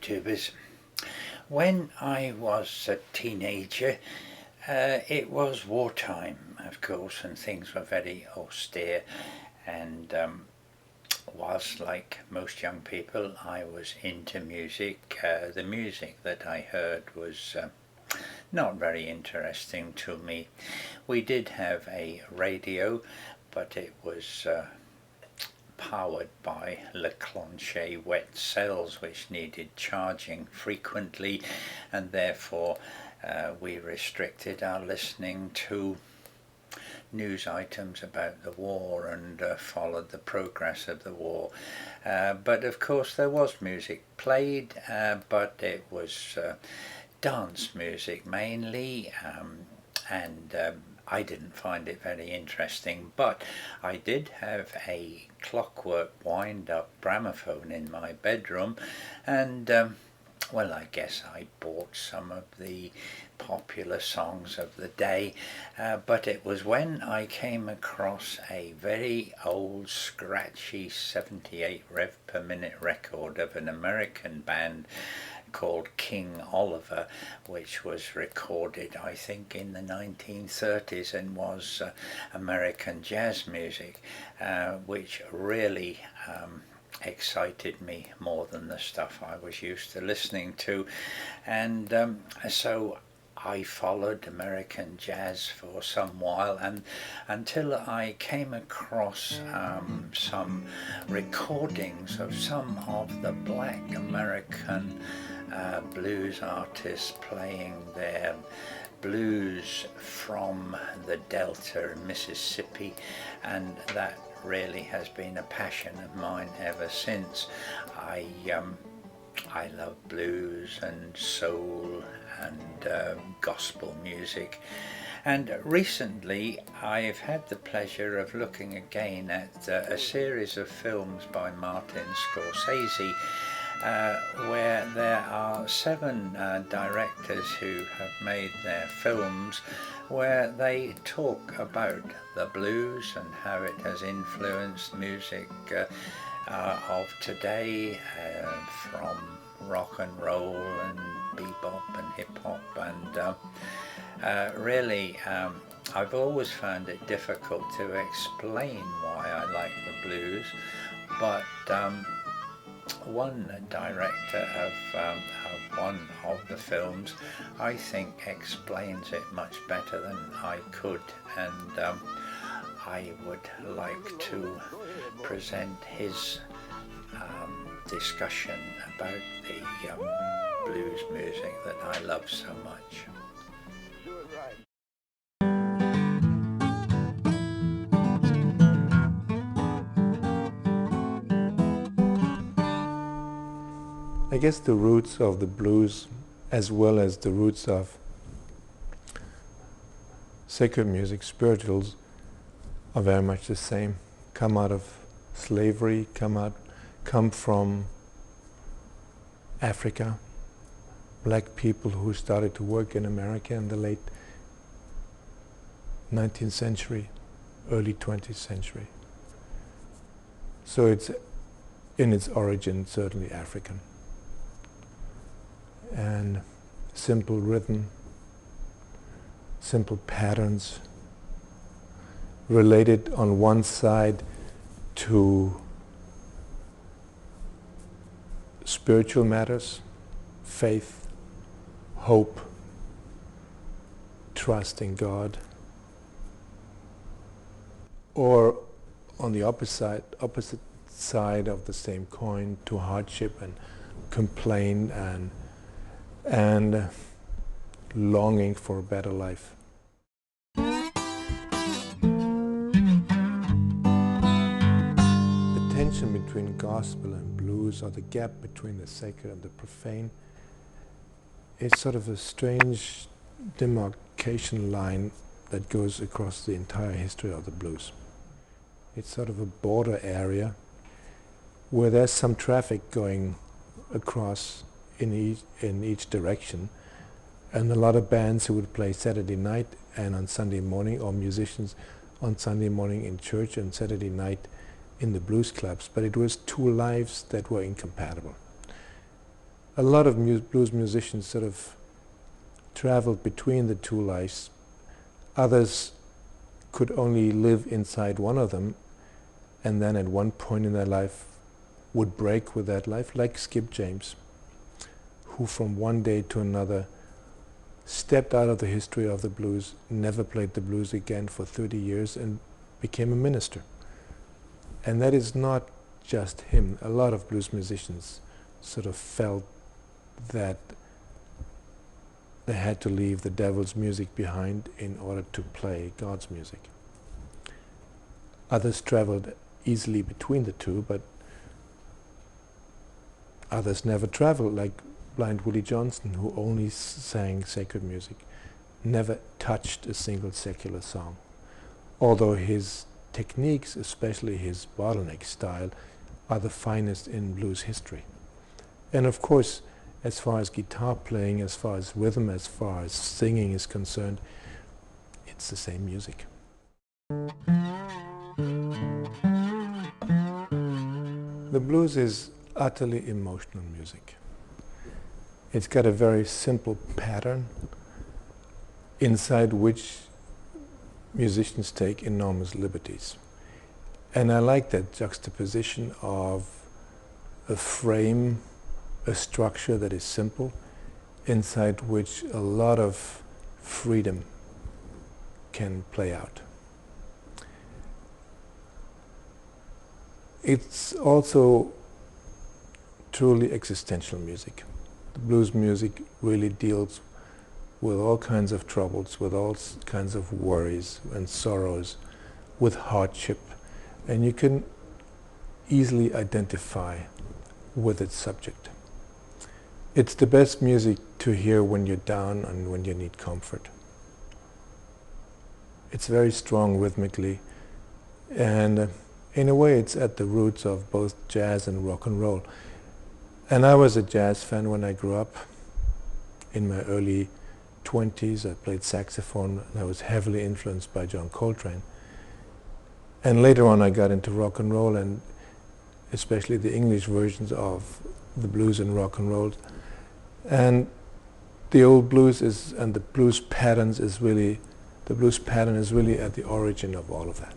YouTubers. When I was a teenager, it was wartime, of course, and things were very austere. And whilst, like most young people, I was into music, the music that I heard was not very interesting to me. We did have a radio, but it was powered by Leclanché wet cells, which needed charging frequently, and therefore we restricted our listening to news items about the war and followed the progress of the war. But of course there was music played, but it was dance music mainly, and I didn't find it very interesting, but I did have a clockwork wind-up gramophone in my bedroom, and well, I guess I bought some of the popular songs of the day, but it was when I came across a very old scratchy 78 rev per minute record of an American band called King Oliver, which was recorded, I think, in the 1930s and was American jazz music, which really excited me more than the stuff I was used to listening to. And so I followed American jazz for some while, and until I came across some recordings of some of the black American blues artists playing their blues from the Delta in Mississippi, and that really has been a passion of mine ever since. I love blues and soul and gospel music, and recently I've had the pleasure of looking again at a series of films by Martin Scorsese, where there are 7 directors who have made their films where they talk about the blues and how it has influenced music of today, from rock and roll and bebop and hip-hop, and really I've always found it difficult to explain why I like the blues, but one director of one of the films, I think, explains it much better than I could, and I would like to present his discussion about the blues music that I love so much. I guess the roots of the blues, as well as the roots of sacred music, spirituals, are very much the same. Come out of slavery, come from Africa. Black people who started to work in America in the late 19th century, early 20th century. So it's in its origin certainly African. And simple rhythm, simple patterns, related on one side to spiritual matters, faith, hope, trust in God, or on the opposite side of the same coin, to hardship and complaint and longing for a better life. The tension between gospel and blues, or the gap between the sacred and the profane, is sort of a strange demarcation line that goes across the entire history of the blues. It's sort of a border area where there's some traffic going across in each direction, and a lot of bands who would play Saturday night and on Sunday morning, or musicians on Sunday morning in church and Saturday night in the blues clubs, but it was 2 lives that were incompatible. a lot of blues musicians sort of traveled between the two lives. Others could only live inside one of them, and then at one point in their life would break with that life, like Skip James, who from one day to another stepped out of the history of the blues, never played the blues again for 30 years, and became a minister. And that is not just him. A lot of blues musicians sort of felt that they had to leave the devil's music behind in order to play God's music. Others traveled easily between the two, but others never traveled, like Blind Willie Johnson, who only sang sacred music, never touched a single secular song. Although his techniques, especially his bottleneck style, are the finest in blues history. And of course, as far as guitar playing, as far as rhythm, as far as singing is concerned, it's the same music. The blues is utterly emotional music. It's got a very simple pattern inside which musicians take enormous liberties. And I like that juxtaposition of a frame, a structure that is simple, inside which a lot of freedom can play out. It's also truly existential music. The blues music really deals with all kinds of troubles, with all kinds of worries and sorrows, with hardship, and you can easily identify with its subject. It's the best music to hear when you're down and when you need comfort. It's very strong rhythmically, and in a way it's at the roots of both jazz and rock and roll. And I was a jazz fan when I grew up. In my early 20s, I played saxophone, and I was heavily influenced by John Coltrane. And later on I got into rock and roll, and especially the English versions of the blues and rock and roll. And the old blues and the blues pattern is really at the origin of all of that.